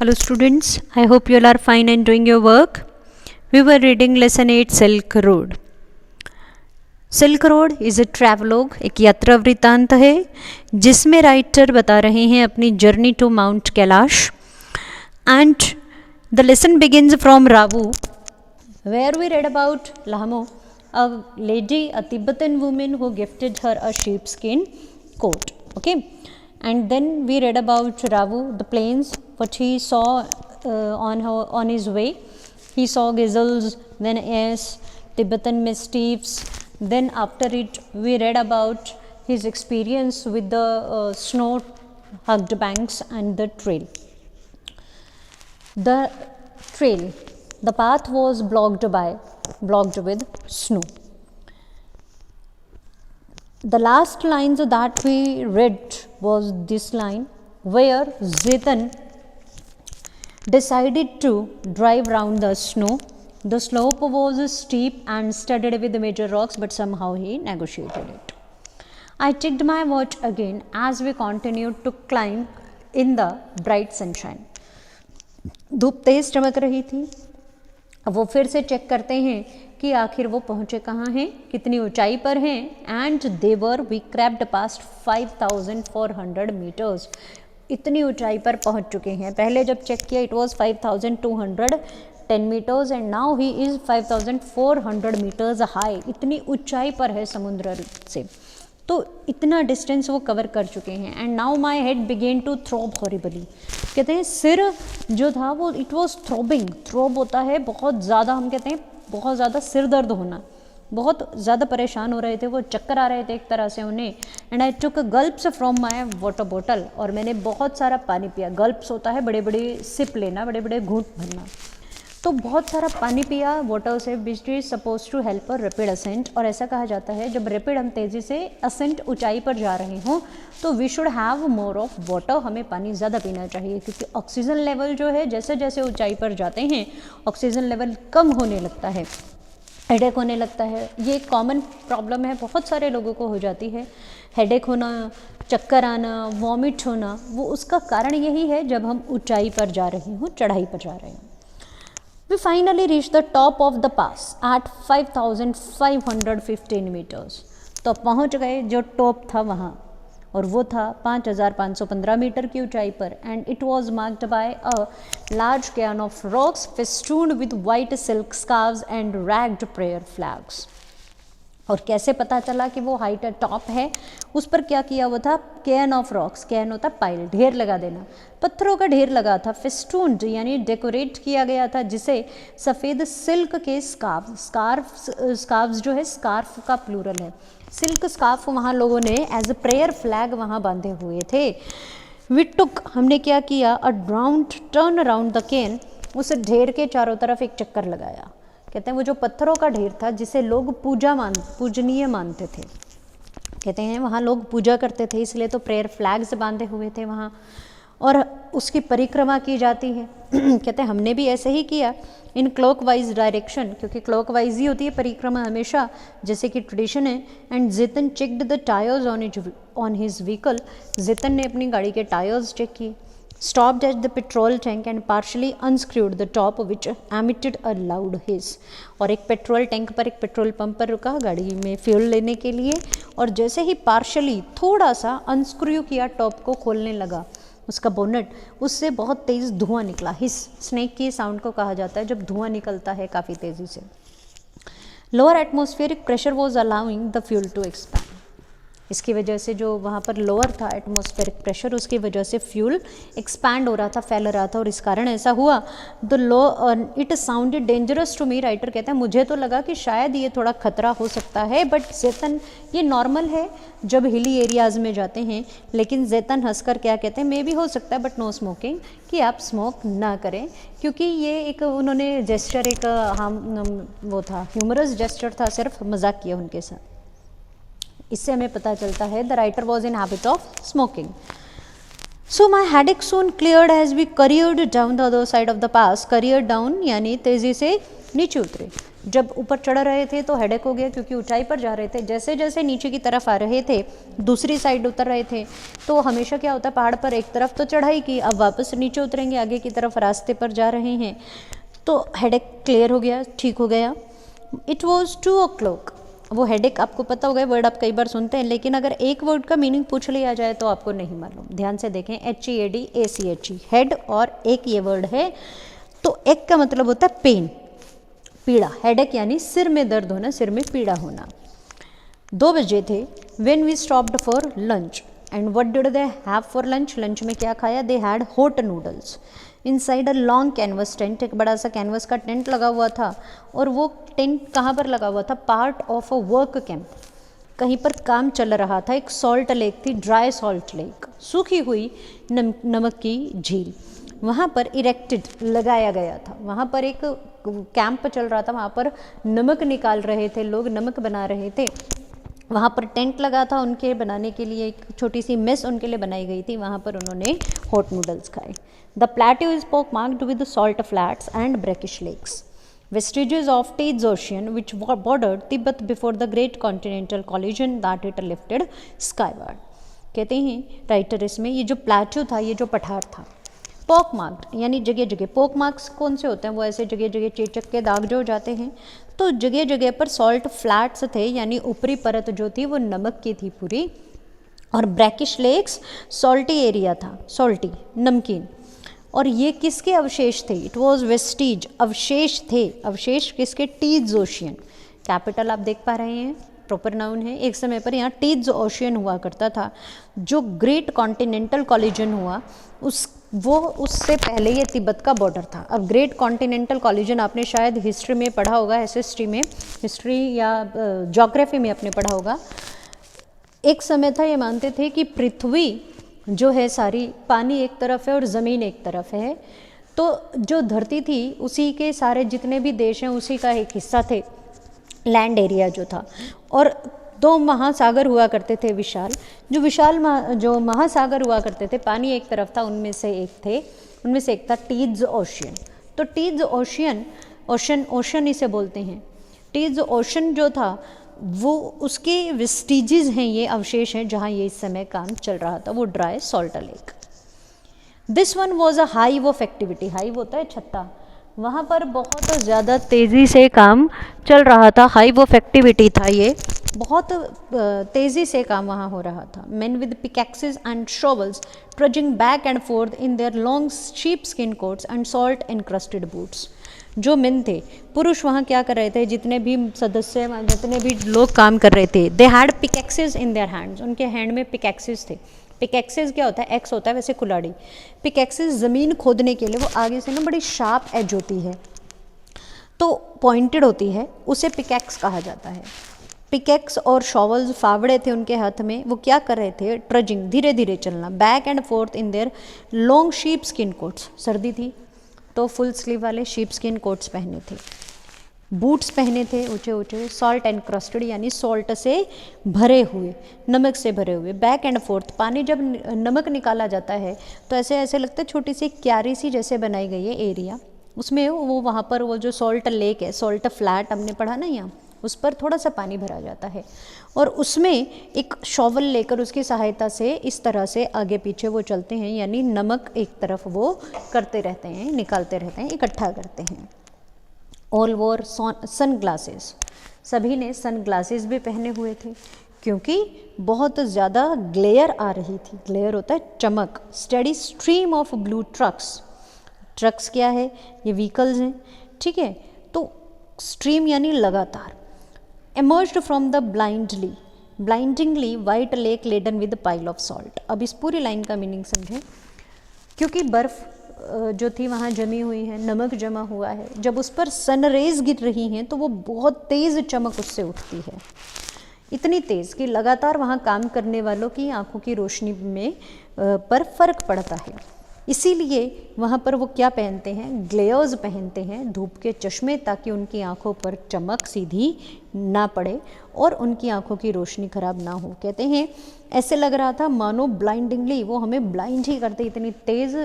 Hello students, I hope you all are fine and doing your work. We were reading lesson 8 Silk Road. Silk road is a travelogue, एक यात्रा वृत्तांत है जिसमें writer बता रहे हैं अपनी journey to Mount Kailash. And the lesson begins from Rawu where we read about Lamo, a lady, a Tibetan women who gifted her a sheepskin coat. Okay, and then we read about Ravu, the plains, what he saw on his way. He saw gazelles, then ass, Tibetan mastiffs. Then after it, we read about his experience with the snow-hugged banks and the trail. The path was blocked with snow. The last lines that we read was this line, where Zetan decided to drive round the snow. The slope was steep and studded with major rocks, but somehow he negotiated it. I checked my watch again as we continued to climb in the bright sunshine. धूप तेज चमक रही थी. अब वो फिर से check करते हैं कि आखिर वो पहुँचे कहाँ हैं, कितनी ऊंचाई पर हैं. And there we crept past 5400 metres. इतनी ऊंचाई पर पहुँच चुके हैं. पहले जब चेक किया it was 5210 metres and now he is 5400 metres high. इतनी ऊंचाई पर है समुद्र से, तो इतना डिस्टेंस वो कवर कर चुके हैं. And now my head began to throb horribly. कहते हैं सिर जो था वो इट वॉज थ्रोबिंग. थ्रोब होता है बहुत ज़्यादा, हम कहते हैं बहुत ज़्यादा सिर दर्द होना. बहुत ज़्यादा परेशान हो रहे थे वो, चक्कर आ रहे थे एक तरह से उन्हें. And I took gulps from my water bottle. और मैंने बहुत सारा पानी पिया. गल्प्स होता है बड़े बड़े सिप लेना, बड़े बड़े घूंट भरना. तो बहुत सारा पानी पिया वाटर से, which is suppose to help a rapid ascent. और ऐसा कहा जाता है जब रैपिड हम तेज़ी से असेंट ऊंचाई पर जा रहे हों तो we should have more of water. हमें पानी ज़्यादा पीना चाहिए क्योंकि ऑक्सीजन लेवल जो है जैसे जैसे ऊंचाई पर जाते हैं ऑक्सीजन लेवल कम होने लगता है, हेडेक होने लगता है. ये एक कॉमन प्रॉब्लम है, बहुत सारे लोगों को हो जाती है. हेडेक होना, चक्कर आना, वॉमिट होना, वो उसका कारण यही है जब हम ऊंचाई पर जा रहे हों, चढ़ाई पर जा रहे हों. We finally reached the top of the pass at 5515 meters. तो पहुंच गए जो टॉप था वहाँ, और वो था 5515 मीटर की ऊंचाई पर. And it was marked by a large cairn of rocks festooned with white silk scarves and ragged prayer flags. और कैसे पता चला कि वो हाइट टॉप है? उस पर क्या किया हुआ था? Can of rocks. कैन होता पाइल, ढेर लगा देना. पत्थरों का ढेर लगा था. फेस्टून्ड यानी डेकोरेट किया गया था जिसे सफ़ेद सिल्क के स्कार्फ्स जो है, स्कार्फ का प्लूरल है. सिल्क स्कार्फ वहाँ लोगों ने एज अ प्रेयर फ्लैग वहाँ बांधे हुए थे. वी टुक, हमने क्या किया? अ round turn around the can. उस ढेर के चारों तरफ एक चक्कर लगाया. कहते हैं वो जो पत्थरों का ढेर था जिसे लोग पूजनीय मानते थे, कहते हैं वहाँ लोग पूजा करते थे, इसलिए तो प्रेयर फ्लैग्स बांधे हुए थे वहाँ, और उसकी परिक्रमा की जाती है. कहते हैं हमने भी ऐसे ही किया इन क्लॉकवाइज डायरेक्शन, क्योंकि क्लॉकवाइज ही होती है परिक्रमा हमेशा, जैसे कि ट्रेडिशन है. And Jitan checked the tyres on his vehicle. Jitan ने अपनी गाड़ी के टायर्स चेक किए. Stopped at the petrol tank and partially unscrewed the top which emitted a loud hiss. और एक पेट्रोल टैंक पर, एक पेट्रोल पंप पर रुका गाड़ी में फ्यूल लेने के लिए, और जैसे ही पार्शली थोड़ा सा अनस्क्रू किया, टॉप को खोलने लगा उसका बोनट, उससे बहुत तेज़ धुआं निकला. हिस स्नेक की साउंड को कहा जाता है जब धुआं निकलता है काफ़ी तेज़ी से. Lower atmospheric pressure was allowing the fuel to expand. इसकी वजह से जो वहाँ पर लोअर था एटमॉस्फेरिक प्रेशर, उसकी वजह से फ्यूल एक्सपैंड हो रहा था, फैल रहा था, और इस कारण ऐसा हुआ. The it sounded dangerous to me. Writer कहते हैं मुझे तो लगा कि शायद ये थोड़ा खतरा हो सकता है, बट ज़ेतन ये नॉर्मल है जब हिली एरियाज़ में जाते हैं. लेकिन ज़ेतन हंसकर क्या कहते हैं, मे भी हो सकता है बट नो स्मोकिंग, कि आप स्मोक ना करें, क्योंकि ये एक उन्होंने जेस्चर, एक वो था, ह्यूमरस जेस्चर था, सिर्फ मजाक किया उनके साथ. इससे हमें पता चलता है the writer was in habit of smoking. So my headache soon cleared as we careered down the other side of the pass. Career down यानी तेज़ी से नीचे उतरे. जब ऊपर चढ़ रहे थे तो हेडेक हो गया क्योंकि ऊंचाई पर जा रहे थे, जैसे जैसे नीचे की तरफ आ रहे थे, दूसरी साइड उतर रहे थे, तो हमेशा क्या होता है पहाड़ पर एक तरफ तो चढ़ाई की, अब वापस नीचे उतरेंगे, आगे की तरफ रास्ते पर जा रहे हैं, तो हेडेक क्लियर हो गया, ठीक हो गया। It was 2 o'clock। वो हेडेक आपको पता होगा, वर्ड आप कई बार सुनते हैं, लेकिन अगर एक वर्ड का मीनिंग पूछ लिया जाए तो आपको नहीं मालूम। ध्यान से देखें, HEADACHE, हेड, और एक ये वर्ड है, तो एक का मतलब होता है पेन, पीड़ा। हेडेक यानी सिर में दर्द होना, सिर में पीड़ा होना। 2 बजे थे when we stopped for lunch and what did they have for lunch. Lunch में क्या खाया? They had hot noodles inside a long canvas tent. एक बड़ा सा कैनवस का टेंट लगा हुआ था, और वो टेंट कहाँ पर लगा हुआ था? Part of a work camp, कहीं पर काम चल रहा था। एक सॉल्ट लेक थी, ड्राई सॉल्ट लेक, सूखी हुई नमक की झील, वहाँ पर इरेक्टेड, लगाया गया था। वहाँ पर एक कैंप चल रहा था, वहाँ पर नमक निकाल रहे थे लोग, नमक बना रहे थे। वहाँ पर टेंट लगा था उनके बनाने के लिए, एक छोटी सी मेस उनके लिए बनाई गई थी, वहाँ पर उन्होंने हॉट नूडल्स खाए। The plateau is pockmarked with salt flats and brackish lakes, vestiges of Tees Ocean which bordered Tibet before the great continental collision that it lifted skyward। कहते हैं राइटर इसमें, ये जो प्लेट्यू था, ये जो पठार था, पोक मार्क्ड यानी जगह जगह। पोक मार्क्स कौन से होते हैं? वो ऐसे जगह जगह चेचक के दाग जो जाते हैं, तो जगह जगह पर सॉल्ट फ्लैट्स थे, यानी ऊपरी परत जो थी वो नमक की थी पूरी, और ब्रैकिश लेक्स सॉल्टी एरिया था, सॉल्टी, नमकीन। और ये किसके अवशेष थे? इट वॉज वेस्टीज, अवशेष थे। अवशेष किसके? Tease ocean. कैपिटल आप देख पा रहे हैं, प्रॉपर नाउन है। एक समय पर यहाँ टीज ओशियन हुआ करता था, जो ग्रेट कॉन्टिनेंटल कॉलिजन हुआ, उससे पहले ये तिब्बत का बॉर्डर था। अब ग्रेट कॉन्टिनेंटल कॉलिजन आपने शायद हिस्ट्री में पढ़ा होगा, एसएसटी में, हिस्ट्री या ज्योग्राफी में आपने पढ़ा होगा। एक समय था ये मानते थे कि पृथ्वी जो है सारी, पानी एक तरफ है और ज़मीन एक तरफ है, तो जो धरती थी उसी के सारे जितने भी देश हैं उसी का एक हिस्सा थे, लैंड एरिया जो था। और 2 महासागर हुआ करते थे विशाल, जो महासागर हुआ करते थे, पानी एक तरफ था, उनमें से एक था टीज ओशियन। तो टीज ओशियन, ओशन इसे बोलते हैं। टीज ओशन जो था वो, उसके वेस्टिजेस हैं, ये अवशेष हैं जहाँ ये इस समय काम चल रहा था, वो dry salt lake. This one was a hive of activity. Hive होता है छत्ता, वहाँ पर बहुत ज़्यादा तेज़ी से काम चल रहा था, हाइव ऑफ एक्टिविटी था ये, बहुत तेज़ी से काम वहाँ हो रहा था। men with pickaxes and shovels trudging back and forth in their long sheepskin coats and salt encrusted boots। जो मेन थे, पुरुष वहाँ क्या कर रहे थे? जितने भी सदस्य, जितने भी लोग काम कर रहे थे, they had pickaxes in their hands, उनके हैंड में पिकैक्सेस थे। पिकैक्सेस क्या होता है? एक्स होता है वैसे कुल्हाड़ी। पिकैक्सेस ज़मीन खोदने के लिए, वो आगे से ना बड़ी शार्प एज होती है, तो पॉइंटेड होती है, उसे पिकैक्स कहा जाता है। पिकैक्स और शॉवल्स, फावड़े थे उनके हाथ में, वो क्या कर रहे थे? ट्रजिंग, धीरे धीरे चलना, back and fourth in their long sheep skin quotes, सर्दी थी तो फुल स्लीव वाले शीप स्किन कोट्स पहने थे, बूट्स पहने थे ऊंचे ऊंचे, सॉल्ट एंड क्रस्टेड यानी सॉल्ट से भरे हुए, नमक से भरे हुए। बैक एंड फोर्थ, पानी जब नमक निकाला जाता है तो ऐसे लगता है छोटी सी क्यारी सी जैसे बनाई गई है एरिया, उसमें वो वहाँ पर वो जो सॉल्ट लेक है, सॉल्ट फ्लैट हमने पढ़ा ना यहाँ, उस पर थोड़ा सा पानी भरा जाता है, और उसमें एक शॉवल लेकर उसकी सहायता से इस तरह से आगे पीछे वो चलते हैं, यानी नमक एक तरफ वो करते रहते हैं, निकालते रहते हैं, इकट्ठा करते हैं। ऑल वोर सन ग्लासेस, सभी ने सन ग्लासेस भी पहने हुए थे क्योंकि बहुत ज़्यादा ग्लेयर आ रही थी। ग्लेयर होता है चमक। Study stream of blue trucks, trucks क्या है? ये व्हीकल्स हैं, ठीक है। तो स्ट्रीम यानी लगातार। emerged from the blindingly white lake laden with pile of salt। अब इस पूरी लाइन का मीनिंग समझें, क्योंकि बर्फ़ जो थी वहाँ जमी हुई है, नमक जमा हुआ है, जब उस पर सनरेज गिर रही हैं तो वो बहुत तेज़ चमक उससे उठती है, इतनी तेज़ कि लगातार वहाँ काम करने वालों की आंखों की रोशनी में पर फर्क पड़ता है। इसीलिए वहाँ पर वो क्या पहनते हैं? ग्लेयर्स पहनते हैं, धूप के चश्मे, ताकि उनकी आंखों पर चमक सीधी ना पड़े और उनकी आंखों की रोशनी खराब ना हो। कहते हैं ऐसे लग रहा था मानो ब्लाइंडिंगली वो हमें ब्लाइंड ही करते, इतनी तेज़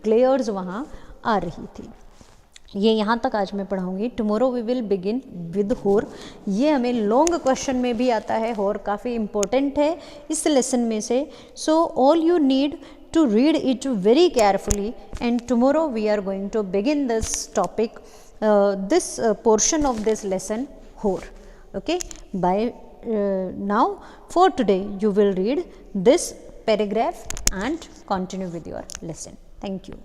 ग्लेयर्स वहाँ आ रही थी। ये यहाँ तक आज मैं पढ़ाऊँगी। Tomorrow we will begin with होर। ये हमें लॉन्ग क्वेश्चन में भी आता है, होर काफ़ी इम्पोर्टेंट है इस लेसन में से। So all you need to read it very carefully, and tomorrow we are going to begin this topic, this portion of this lesson, hor. Okay, by now for today you will read this paragraph and continue with your lesson. Thank you.